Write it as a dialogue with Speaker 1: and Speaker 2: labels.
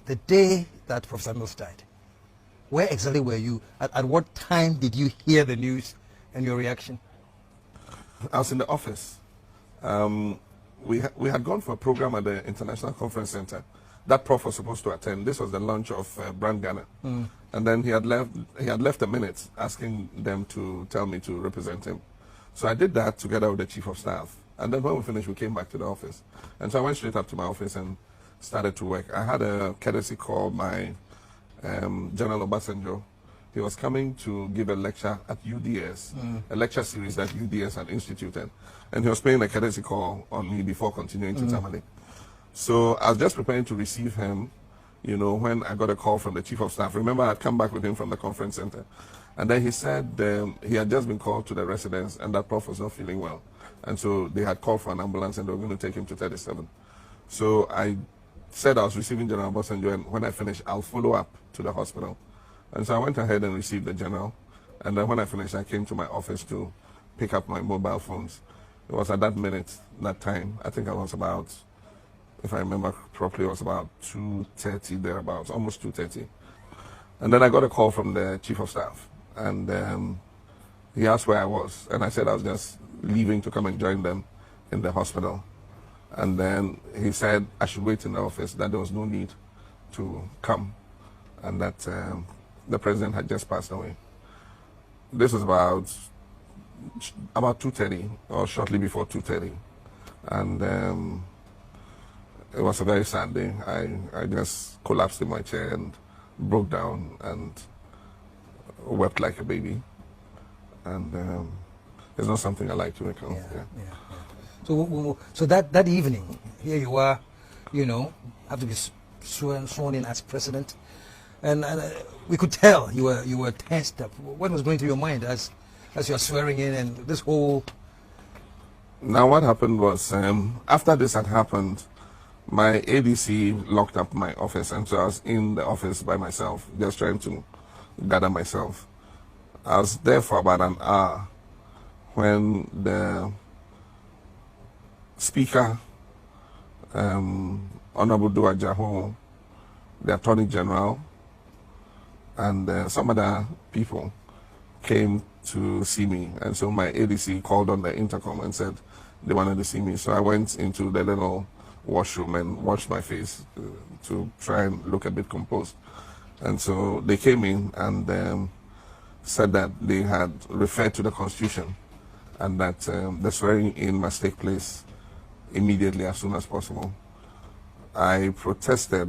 Speaker 1: the day that Professor Mills died, where exactly were you? At what time did you hear the news and your reaction?
Speaker 2: I was in the office. We had gone for a program at the International Conference Center that Prof was supposed to attend. This was the launch of Brand Ghana. And then he had left a minute asking them to tell me to represent him. So I did that together with the Chief of Staff. And then when we finished, we came back to the office. And so I went straight up to my office and started to work. I had a courtesy call by General Obasanjo. He was coming to give a lecture at UDS, a lecture series that UDS had instituted. And he was paying a courtesy call on me before continuing to Tamale. So I was just preparing to receive him, you know, when I got a call from the Chief of Staff. Remember, I'd come back with him from the conference center. And then he said he had just been called to the residence and that Prof was not feeling well. And so they had called for an ambulance and they were going to take him to 37. So I said I was receiving General Obasanjo, and when I finish, I'll follow up to the hospital. And so I went ahead and received the general. And then when I finished, I came to my office to pick up my mobile phones. It was at that minute, that time, I think I was about, if I remember properly, it was about 2:30 thereabouts, almost 2:30. And then I got a call from the Chief of Staff. And he asked where I was. And I said I was just leaving to come and join them in the hospital. And then he said I should wait in the office, that there was no need to come, and that the president had just passed away. This was about 2:30 or shortly before 2:30. And it was a very sad day. I just collapsed in my chair and broke down and wept like a baby. And it's not something I like to recall.
Speaker 1: So that evening, here you are, you know, have to be sworn in as president, and we could tell you were tensed up. What was going through your mind as you are swearing in and this whole?
Speaker 2: Now what happened was, after this had happened, my ADC locked up my office, and so I was in the office by myself, just trying to gather myself. I was there for about an hour when the Speaker, Honorable Dua Jaho, the Attorney General, and some other people came to see me. And so my ADC called on the intercom and said they wanted to see me. So I went into the little washroom and washed my face to try and look a bit composed. And so they came in and said that they had referred to the Constitution and that the swearing in must take place immediately, as soon as possible. I protested.